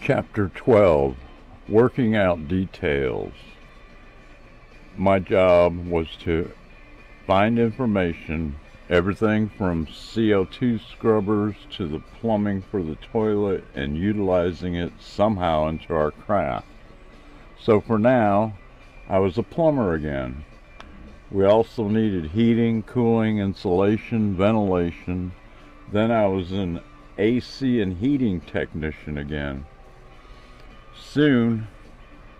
Chapter 12, Working Out Details. My job was to find information, everything from CO2 scrubbers to the plumbing for the toilet, and utilizing it somehow into our craft. So for now, I was a plumber again. We also needed heating, cooling, insulation, ventilation. Then I was an AC and heating technician again. Soon,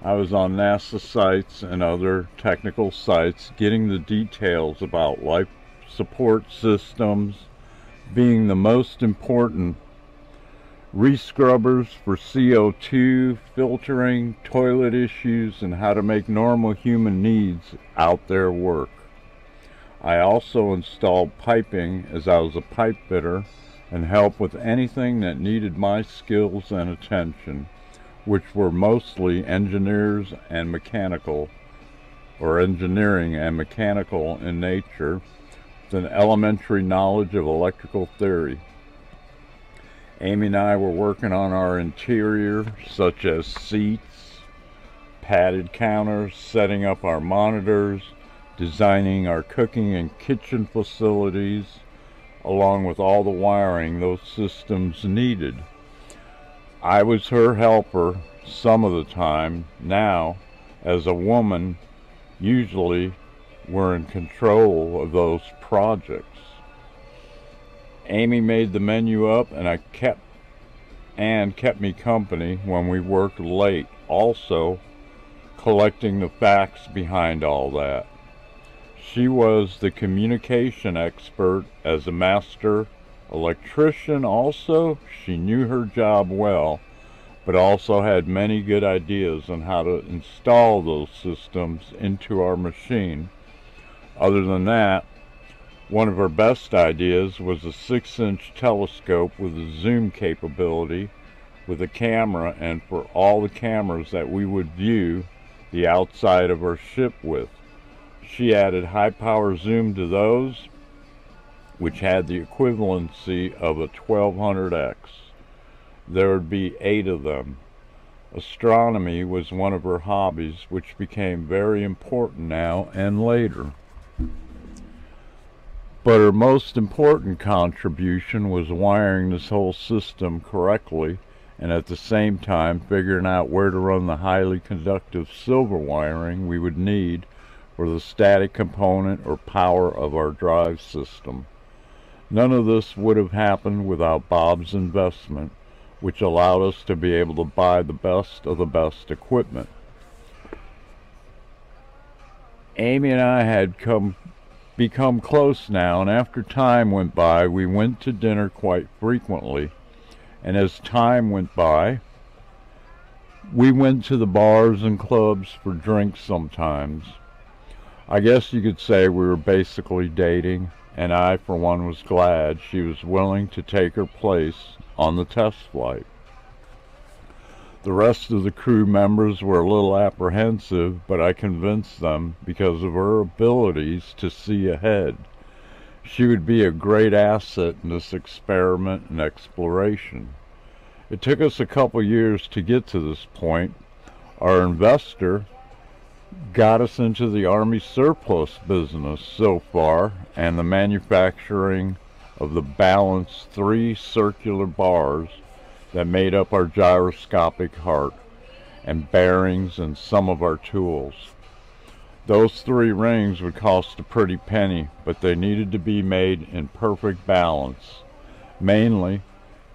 I was on NASA sites and other technical sites getting the details about life support systems, being the most important, rescrubbers for CO2, filtering, toilet issues, and how to make normal human needs out there work. I also installed piping as I was a pipe fitter and helped with anything that needed my skills and attention, which were mostly engineering and mechanical in nature, with an elementary knowledge of electrical theory. Amy and I were working on our interior, such as seats, padded counters, setting up our monitors, designing our cooking and kitchen facilities, along with all the wiring those systems needed. I was her helper some of the time. Now, as a woman, usually we're in control of those projects. Amy made the menu up and kept me company when we worked late, also collecting the facts behind all that. She was the communication expert as a master electrician. Also, she knew her job well, but also had many good ideas on how to install those systems into our machine. Other than that, one of her best ideas was a 6-inch telescope with a zoom capability with a camera, and for all the cameras that we would view the outside of our ship with. She added high power zoom to those, which had the equivalency of a 1200x. There would be 8 of them. Astronomy was one of her hobbies, which became very important now and later. But her most important contribution was wiring this whole system correctly, and at the same time figuring out where to run the highly conductive silver wiring we would need for the static component or power of our drive system. None of this would have happened without Bob's investment, which allowed us to be able to buy the best of the best equipment. Amy and I had become close now, and after time went by, we went to dinner quite frequently. And as time went by, we went to the bars and clubs for drinks sometimes. I guess you could say we were basically dating, and I, for one, was glad she was willing to take her place on the test flight. The rest of the crew members were a little apprehensive, but I convinced them because of her abilities to see ahead. She would be a great asset in this experiment and exploration. It took us a couple years to get to this point. Our investor got us into the Army surplus business so far, and the manufacturing of the balanced 3 circular bars that made up our gyroscopic heart, and bearings and some of our tools. Those 3 rings would cost a pretty penny, but they needed to be made in perfect balance, mainly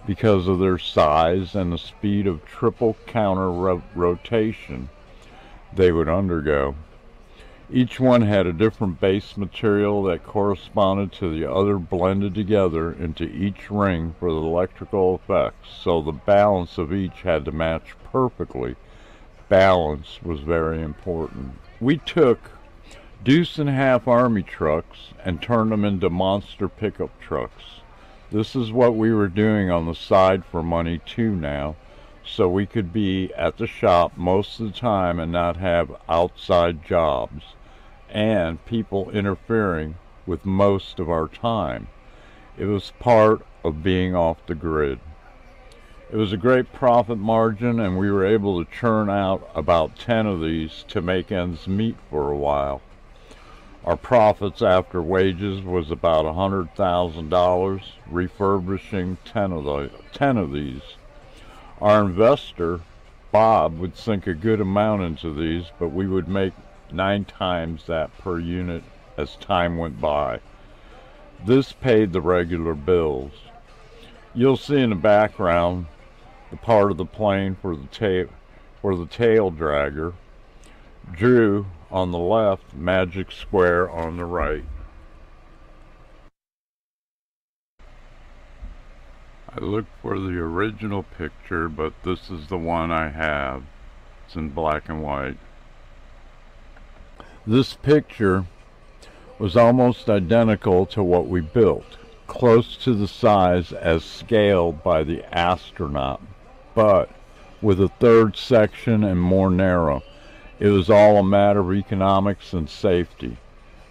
because of their size and the speed of triple counter rotation they would undergo. Each one had a different base material that corresponded to the other, blended together into each ring for the electrical effects, so the balance of each had to match perfectly. Balance was very important. We took deuce-and-a-half Army trucks and turned them into monster pickup trucks. This is what we were doing on the side for money too now, so we could be at the shop most of the time and not have outside jobs and people interfering with most of our time. It was part of being off the grid. It was a great profit margin, and we were able to churn out about 10 of these to make ends meet for a while. Our profits after wages was about $100,000 refurbishing 10 of these. Our investor, Bob, would sink a good amount into these, but we would make 9 times that per unit as time went by. This paid the regular bills. You'll see in the background the part of the plane for the tail dragger. Drew on the left, Magic Square on the right. I looked for the original picture, but this is the one I have. It's in black and white. This picture was almost identical to what we built, close to the size as scaled by the astronaut, but with a third section and more narrow. It was all a matter of economics and safety.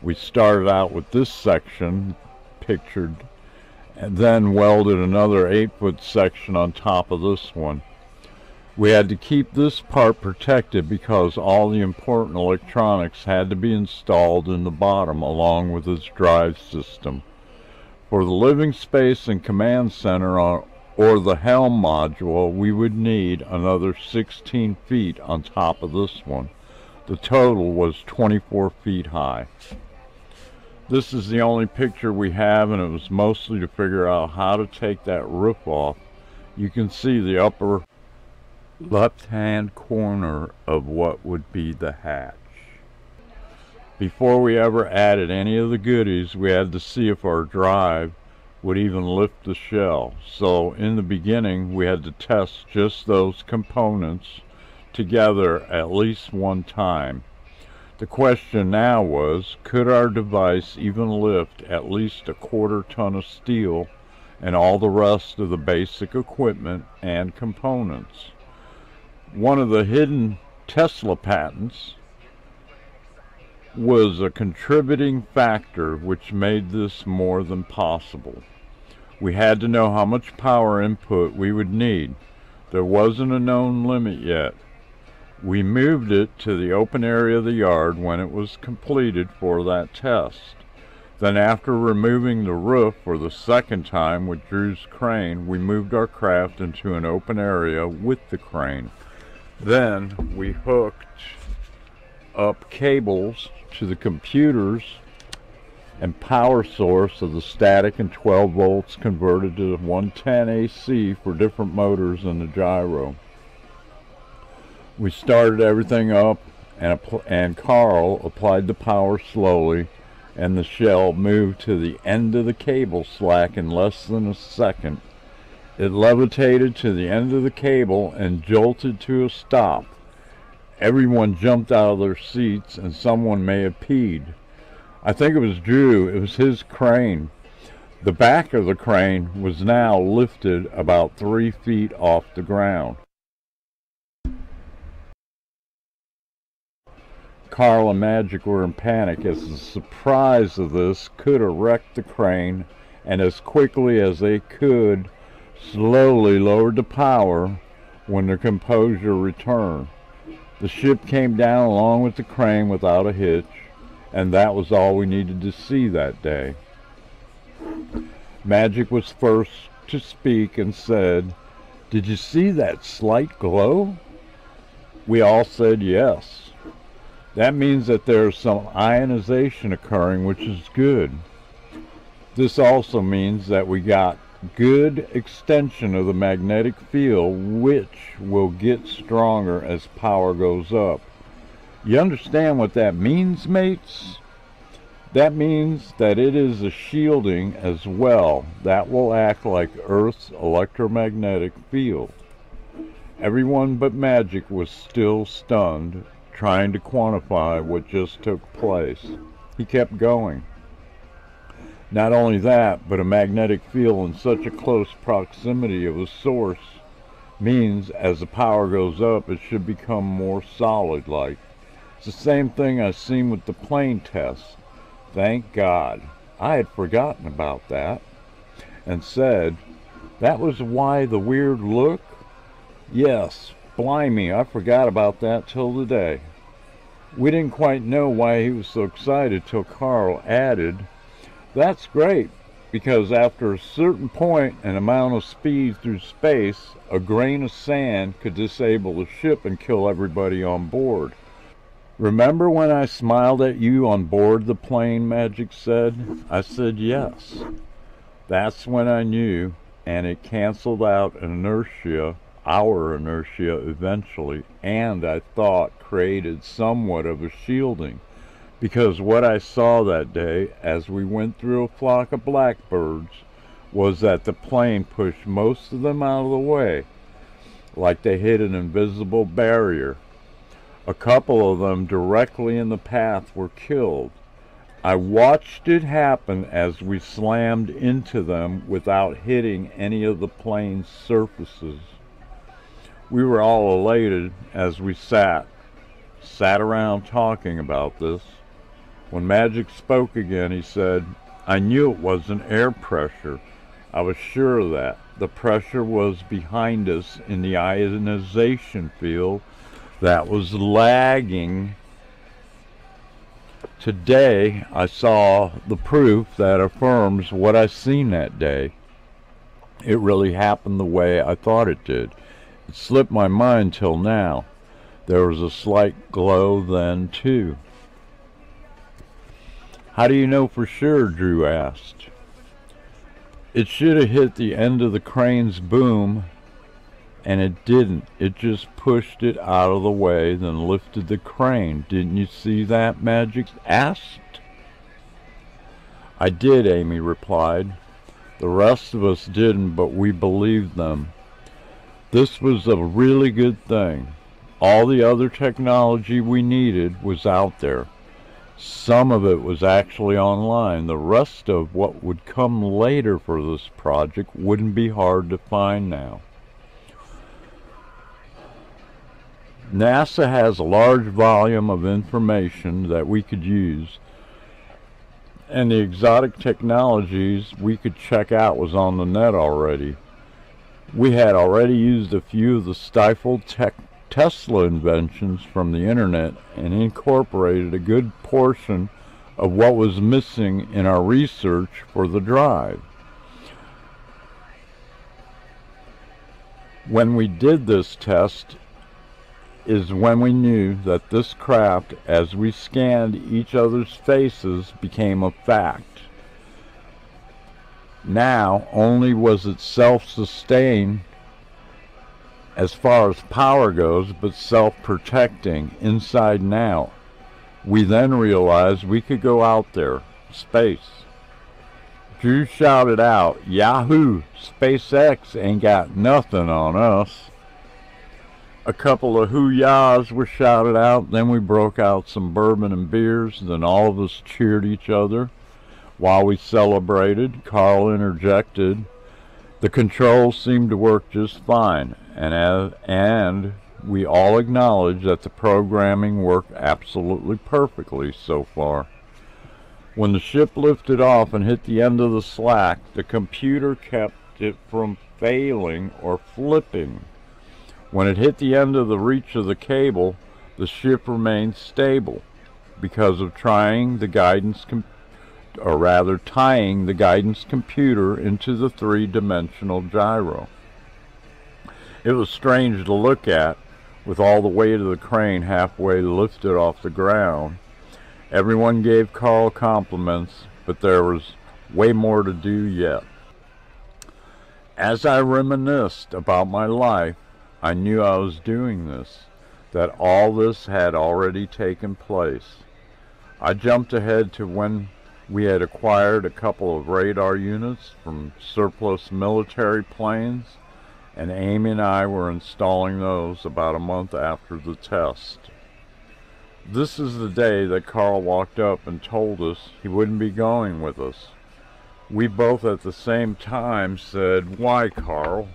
We started out with this section pictured and then welded another 8-foot section on top of this one. We had to keep this part protected because all the important electronics had to be installed in the bottom along with its drive system. For the living space and command center or the helm module, we would need another 16 feet on top of this one. The total was 24 feet high. This is the only picture we have, and it was mostly to figure out how to take that roof off. You can see the upper left-hand corner of what would be the hatch. Before we ever added any of the goodies, we had to see if our drive would even lift the shell. So in the beginning, we had to test just those components together at least one time. The question now was, could our device even lift at least a 1/4 ton of steel and all the rest of the basic equipment and components? One of the hidden Tesla patents was a contributing factor which made this more than possible. We had to know how much power input we would need. There wasn't a known limit yet. We moved it to the open area of the yard when it was completed for that test. Then after removing the roof for the second time with Drew's crane, we moved our craft into an open area with the crane. Then we hooked up cables to the computers and power source of the static and 12 volts converted to 110 AC for different motors in the gyro. We started everything up, and Carl applied the power slowly, and the shell moved to the end of the cable slack in less than a second. It levitated to the end of the cable and jolted to a stop. Everyone jumped out of their seats, and someone may have peed. I think it was Drew. It was his crane. The back of the crane was now lifted about 3 feet off the ground. Carl and Magic were in panic as the surprise of this could have wrecked the crane, and as quickly as they could, slowly lowered the power when their composure returned. The ship came down along with the crane without a hitch, and that was all we needed to see that day. Magic was first to speak and said, "Did you see that slight glow?" We all said yes. That means that there's some ionization occurring, which is good. This also means that we got good extension of the magnetic field, which will get stronger as power goes up. You understand what that means, mates? That means that it is a shielding as well that will act like Earth's electromagnetic field. Everyone but Magic was still stunned, trying to quantify what just took place. He kept going. Not only that, but a magnetic field in such a close proximity of a source means as the power goes up, it should become more solid-like. It's the same thing I've seen with the plane test. Thank God. I had forgotten about that and said, That was why the weird look? Yes, blimey, I forgot about that till today. We didn't quite know why he was so excited till Carl added, "That's great, because after a certain point and amount of speed through space, a grain of sand could disable the ship and kill everybody on board." "Remember when I smiled at you on board the plane?" Magic said. I said yes. That's when I knew, and it canceled out inertia, our inertia eventually, and I thought created somewhat of a shielding, because what I saw that day as we went through a flock of blackbirds was that the plane pushed most of them out of the way, like they hit an invisible barrier. A couple of them directly in the path were killed. I watched it happen as we slammed into them without hitting any of the plane's surfaces. We were all elated as we sat around talking about this. When Magic spoke again, he said, "I knew it wasn't air pressure. I was sure of that. The pressure was behind us in the ionization field that was lagging. Today, I saw the proof that affirms what I seen that day. It really happened the way I thought it did. It slipped my mind till now. There was a slight glow then, too." "How do you know for sure?" Drew asked. "It should have hit the end of the crane's boom, and it didn't. It just pushed it out of the way, then lifted the crane. Didn't you see that?" Magic asked. "I did," Amy replied. "The rest of us didn't, but we believed them. This was a really good thing. All the other technology we needed was out there. Some of it was actually online. The rest of what would come later for this project wouldn't be hard to find now. NASA has a large volume of information that we could use, and the exotic technologies we could check out was on the net already. We had already used a few of the stifled Tesla inventions from the internet and incorporated a good portion of what was missing in our research for the drive. When we did this test is when we knew that this craft, as we scanned each other's faces, became a fact. Now only was it self-sustained as far as power goes, but self-protecting inside and out. We then realized we could go out there, space. Drew shouted out, "Yahoo! SpaceX ain't got nothing on us." A couple of hoo-yahs were shouted out, then we broke out some bourbon and beers, then all of us cheered each other. While we celebrated, Carl interjected, "The controls seemed to work just fine," and we all acknowledged that the programming worked absolutely perfectly so far. When the ship lifted off and hit the end of the slack, the computer kept it from failing or flipping. When it hit the end of the reach of the cable, the ship remained stable because of tying the guidance computer into the three-dimensional gyro. It was strange to look at, with all the weight of the crane halfway lifted off the ground. Everyone gave Carl compliments, but there was way more to do yet. As I reminisced about my life, I knew I was doing this, that all this had already taken place. I jumped ahead to when we had acquired a couple of radar units from surplus military planes, and Amy and I were installing those about a month after the test. This is the day that Carl walked up and told us he wouldn't be going with us. We both at the same time said, "Why, Carl?"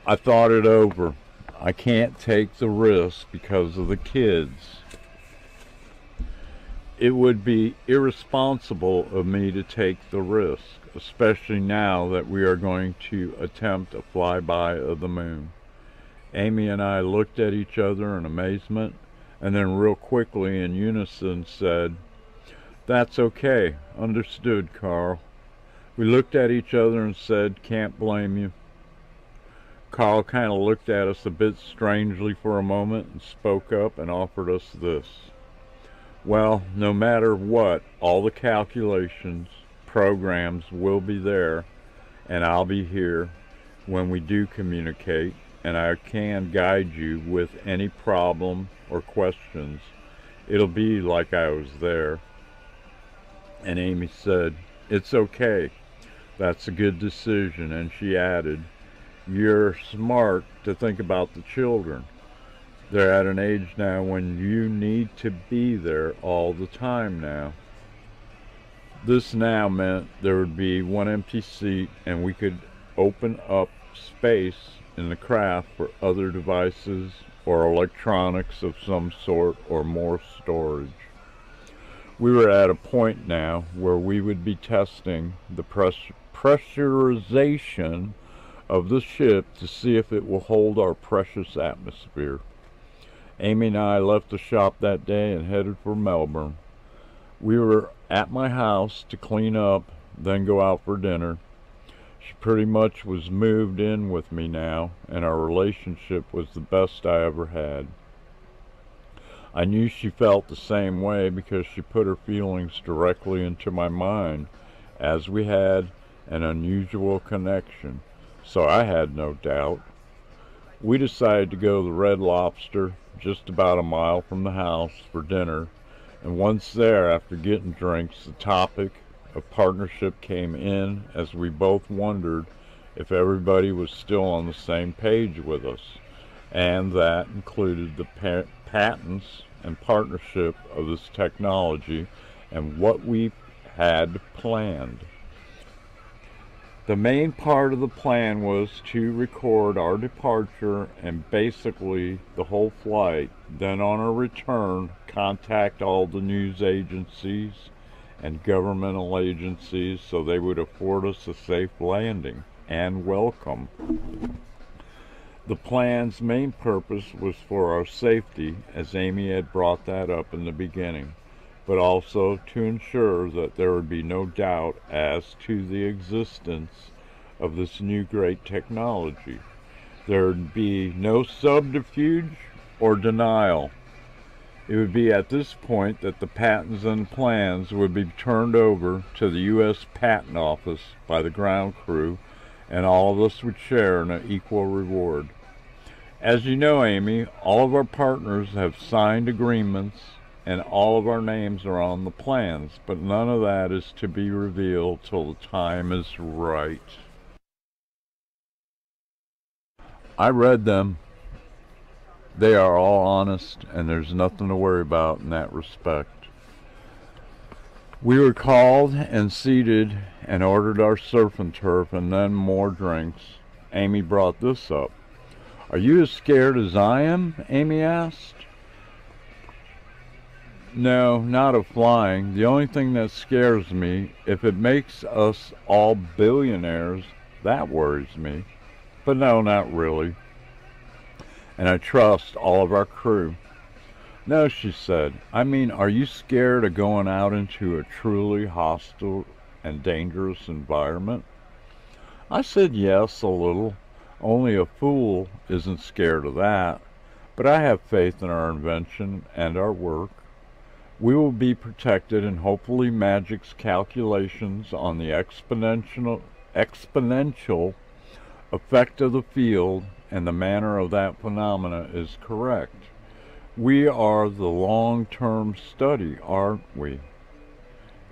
I thought it over. I can't take the risk because of the kids. It would be irresponsible of me to take the risk. especially now that we are going to attempt a flyby of the moon. Amy and I looked at each other in amazement, and then real quickly in unison said, "That's okay. Understood, Carl." We looked at each other and said, "Can't blame you." Carl kind of looked at us a bit strangely for a moment and spoke up and offered us this. "Well, no matter what, all the calculations, programs will be there, and I'll be here when we do communicate, and I can guide you with any problem or questions. It'll be like I was there." And Amy said, "It's okay. That's a good decision." And she added, "You're smart to think about the children. They're at an age now when you need to be there all the time now." This now meant there would be one empty seat, and we could open up space in the craft for other devices or electronics of some sort or more storage. We were at a point now where we would be testing the pressurization of the ship to see if it will hold our precious atmosphere. Amy and I left the shop that day and headed for Melbourne. We were at my house to clean up, then go out for dinner. She pretty much was moved in with me now, and our relationship was the best I ever had. I knew she felt the same way because she put her feelings directly into my mind, as we had an unusual connection, so I had no doubt. We decided to go to the Red Lobster, just about a mile from the house, for dinner, and once there, after getting drinks, the topic of partnership came in, as we both wondered if everybody was still on the same page with us, and that included the patents and partnership of this technology and what we had planned. The main part of the plan was to record our departure and basically the whole flight, then on our return contact all the news agencies and governmental agencies so they would afford us a safe landing and welcome. The plan's main purpose was for our safety, as Amy had brought that up in the beginning, but also to ensure that there would be no doubt as to the existence of this new great technology. There would be no subterfuge or denial. It would be at this point that the patents and plans would be turned over to the U.S. Patent Office by the ground crew, and all of us would share in an equal reward. As you know, Amy, all of our partners have signed agreements and all of our names are on the plans, but none of that is to be revealed till the time is right. I read them. They are all honest, and there's nothing to worry about in that respect. We were called and seated and ordered our surf and turf and then more drinks. Amy brought this up. "Are you as scared as I am?" Amy asked. "No, not of flying. The only thing that scares me, if it makes us all billionaires, that worries me. But no, not really. And I trust all of our crew." "No," she said. "I mean, are you scared of going out into a truly hostile and dangerous environment?" I said yes, a little. Only a fool isn't scared of that. But I have faith in our invention and our work. We will be protected, and hopefully Magic's calculations on the exponential effect of the field and the manner of that phenomena is correct. We are the long-term study, aren't we?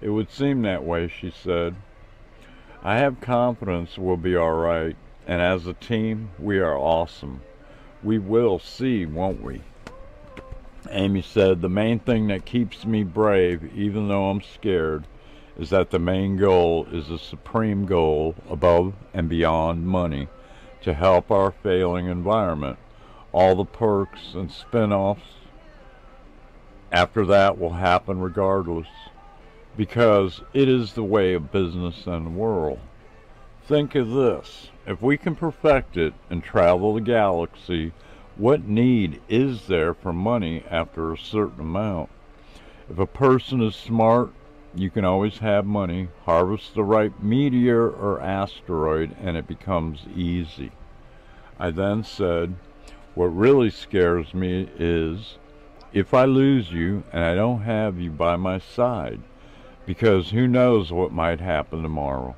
"It would seem that way," she said. "I have confidence we'll be all right, and as a team, we are awesome. We will see, won't we?" Amy said, "The main thing that keeps me brave, even though I'm scared, is that the main goal is a supreme goal above and beyond money to help our failing environment. All the perks and spin-offs after that will happen regardless. because it is the way of business and the world. Think of this. If we can perfect it and travel the galaxy, what need is there for money after a certain amount? If a person is smart, you can always have money, harvest the right meteor or asteroid, and it becomes easy. I then said, what really scares me is if I lose you and I don't have you by my side, because who knows what might happen tomorrow.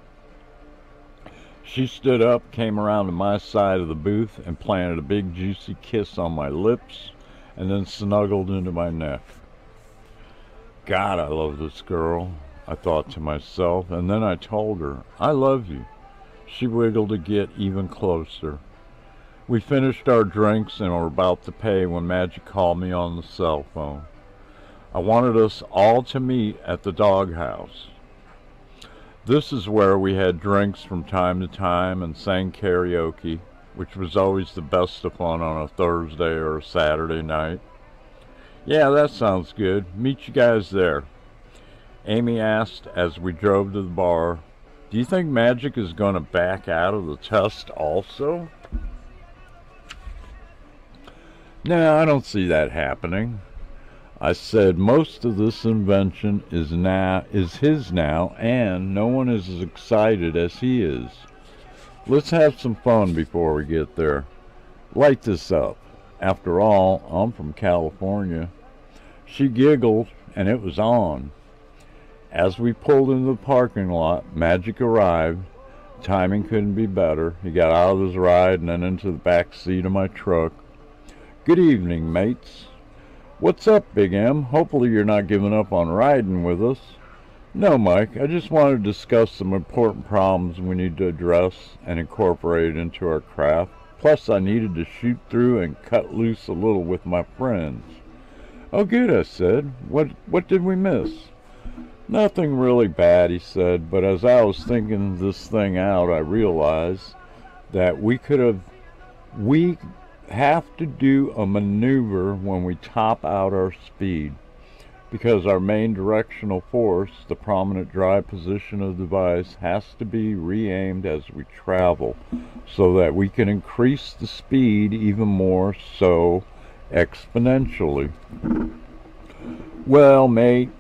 She stood up, came around to my side of the booth, and planted a big juicy kiss on my lips, and then snuggled into my neck. God, I love this girl, I thought to myself, and then I told her, I love you. She wiggled to get even closer. We finished our drinks and were about to pay when Magic called me on the cell phone. I wanted us all to meet at the doghouse. This is where we had drinks from time to time and sang karaoke, which was always the best of fun on a Thursday or a Saturday night. Yeah, that sounds good. Meet you guys there. Amy asked as we drove to the bar, do you think Magic is going to back out of the test also? No, I don't see that happening. I said most of this invention is his now, and no one is as excited as he is. Let's have some fun before we get there. Light this up. After all, I'm from California. She giggled, and it was on. As we pulled into the parking lot, Magic arrived. Timing couldn't be better. He got out of his ride and then into the back seat of my truck. Good evening, mates. What's up, Big M? Hopefully you're not giving up on riding with us. No, Mike, I just wanted to discuss some important problems we need to address and incorporate into our craft. Plus, I needed to shoot through and cut loose a little with my friends. Oh, good, I said. What did we miss? Nothing really bad, he said, but as I was thinking this thing out, I realized that we have to do a maneuver when we top out our speed, because our main directional force, the prominent drive position of the device, has to be re-aimed as we travel so that we can increase the speed even more so exponentially. Well, mate,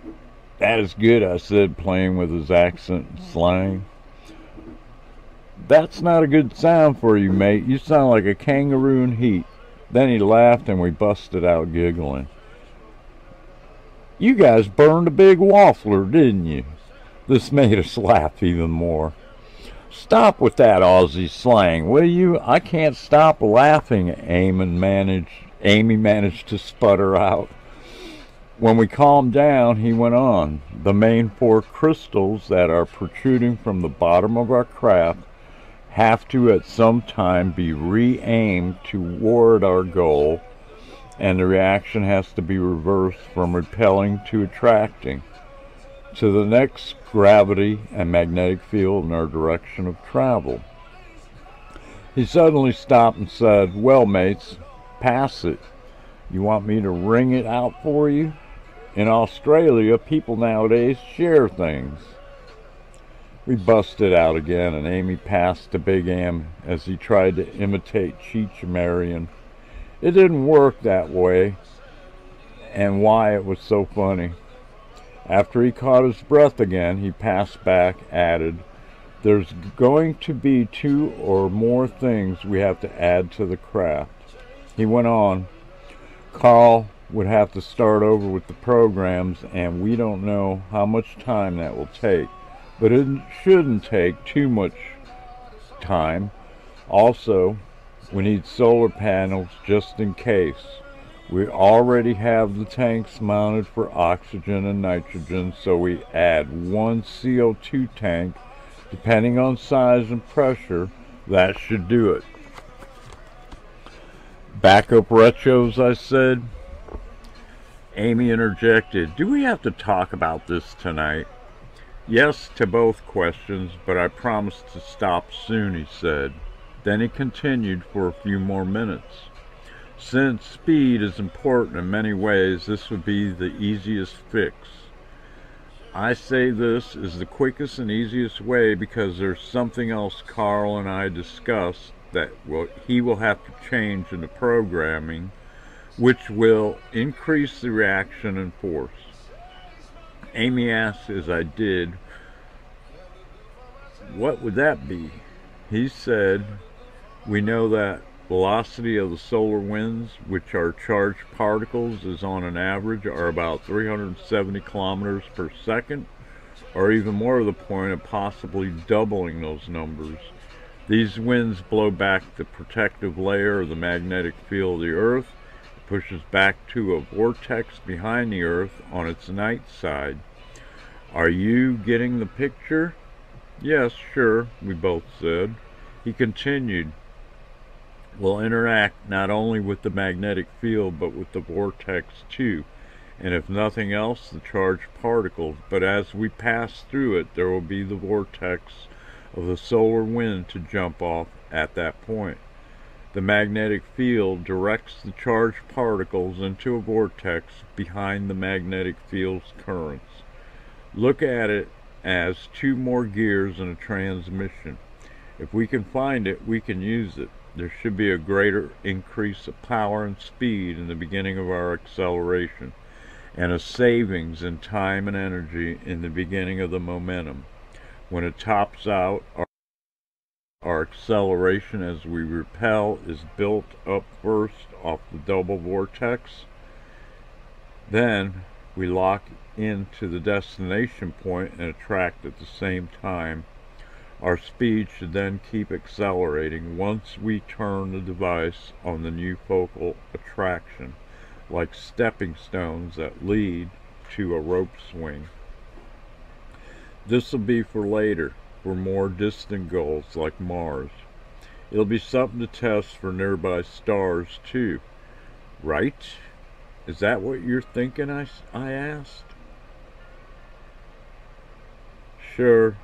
that is good, I said, playing with his accent and slang. That's not a good sound for you, mate. You sound like a kangaroo in heat. Then he laughed and we busted out giggling. You guys burned a big waffler, didn't you? This made us laugh even more. Stop with that Aussie slang, will you? I can't stop laughing, Amy managed to sputter out. When we calmed down, he went on. The main 4 crystals that are protruding from the bottom of our craft have to at some time be re-aimed toward our goal, and the reaction has to be reversed from repelling to attracting to the next gravity and magnetic field in our direction of travel. He suddenly stopped and said, well, mates, pass it. You want me to ring it out for you? In Australia, people nowadays share things. We busted out again, and Amy passed to Big M as he tried to imitate Cheech Marion. It didn't work that way, and why it was so funny. After he caught his breath again, he passed back, added, there's going to be 2 or more things we have to add to the craft. He went on, Carl would have to start over with the programs, and we don't know how much time that will take. But it shouldn't take too much time. Also, we need solar panels just in case. We already have the tanks mounted for oxygen and nitrogen, so we add 1 CO2 tank. Depending on size and pressure, that should do it. Backup retros, I said. Amy interjected, do we have to talk about this tonight? Yes to both questions, but I promised to stop soon, he said. Then he continued for a few more minutes. Since speed is important in many ways, this would be the easiest fix. I say this is the quickest and easiest way because there's something else Carl and I discussed that he will have to change in the programming, which will increase the reaction and force. Amy asked as I did, what would that be? He said, we know that velocity of the solar winds, which are charged particles, is on an average are about 370 kilometers per second, or even more to the point of possibly doubling those numbers. These winds blow back the protective layer of the magnetic field of the Earth, pushes back to a vortex behind the Earth on its night side. Are you getting the picture? Yes, sure, we both said. He continued, will interact not only with the magnetic field but with the vortex too, and if nothing else, the charged particles, but as we pass through it, there will be the vortex of the solar wind to jump off at that point. The magnetic field directs the charged particles into a vortex behind the magnetic field's currents. Look at it as two more gears in a transmission. If we can find it, we can use it. There should be a greater increase of power and speed in the beginning of our acceleration, and a savings in time and energy in the beginning of the momentum. When it tops out, our acceleration as we repel is built up first off the double vortex. Then we lock into the destination point and attract at the same time. Our speed should then keep accelerating once we turn the device on the new focal attraction, like stepping stones that lead to a rope swing. This will be for later, for more distant goals like Mars. It'll be something to test for nearby stars too, right? Is that what you're thinking? I asked. Sure,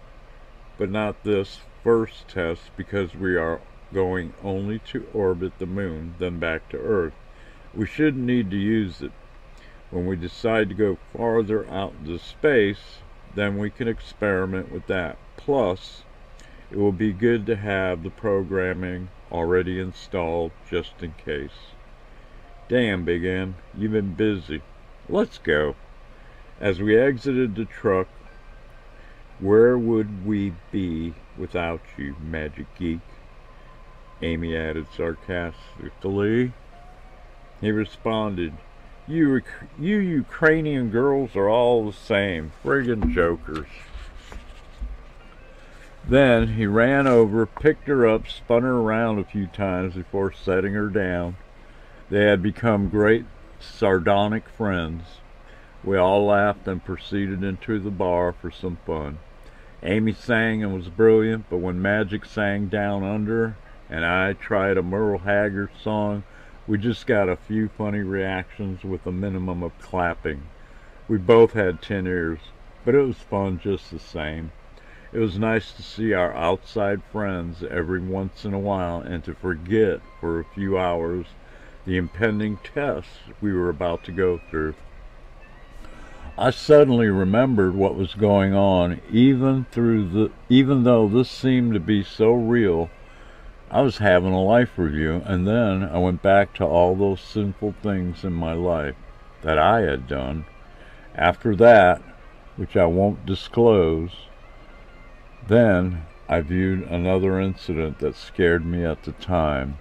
but not this first test because we are going only to orbit the moon, then back to Earth. We shouldn't need to use it. When we decide to go farther out into space, then we can experiment with that. Plus, it will be good to have the programming already installed just in case. Damn, Big M, you've been busy. Let's go. As we exited the truck, where would we be without you, Magic Geek? Amy added sarcastically. He responded, you Ukrainian girls are all the same, friggin' jokers. Then he ran over, picked her up, spun her around a few times before setting her down. They had become great sardonic friends. We all laughed and proceeded into the bar for some fun. Amy sang and was brilliant, but when Magic sang Down Under and I tried a Merle Haggard song, we just got a few funny reactions with a minimum of clapping. We both had 10 ears, but it was fun just the same. It was nice to see our outside friends every once in a while and to forget for a few hours the impending test we were about to go through. I suddenly remembered what was going on, even though this seemed to be so real. I was having a life review, and then I went back to all those sinful things in my life that I had done. After that, which I won't disclose, then I viewed another incident that scared me at the time.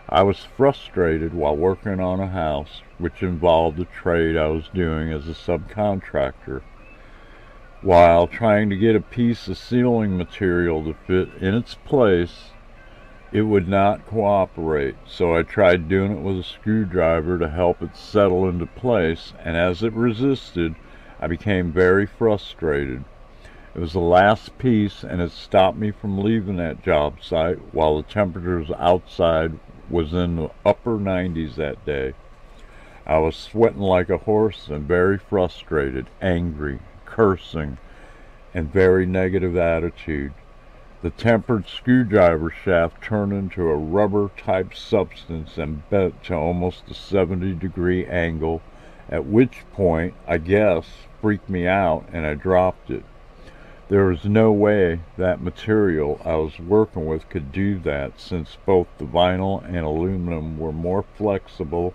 I was frustrated while working on a house which involved the trade I was doing as a subcontractor. While trying to get a piece of ceiling material to fit in its place, it would not cooperate, so I tried doing it with a screwdriver to help it settle into place, and as it resisted, I became very frustrated. It was the last piece, and it stopped me from leaving that job site while the temperatures outside was in the upper 90s that day. I was sweating like a horse and very frustrated, angry, cursing, and very negative attitude. The tempered screwdriver shaft turned into a rubber-type substance and bent to almost a 70-degree angle, at which point, I guess, freaked me out and I dropped it. There was no way that material I was working with could do that, since both the vinyl and aluminum were more flexible,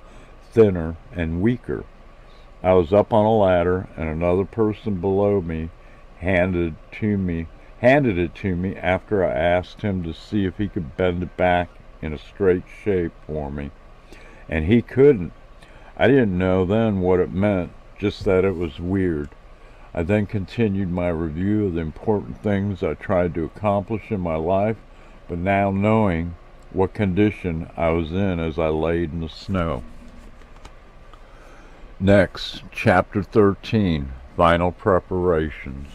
thinner, and weaker. I was up on a ladder, and another person below me handed it to me after I asked him to see if he could bend it back in a straight shape for me. And he couldn't. I didn't know then what it meant, just that it was weird. I then continued my review of the important things I tried to accomplish in my life, but now knowing what condition I was in as I laid in the snow. Next, Chapter 13, Final Preparations.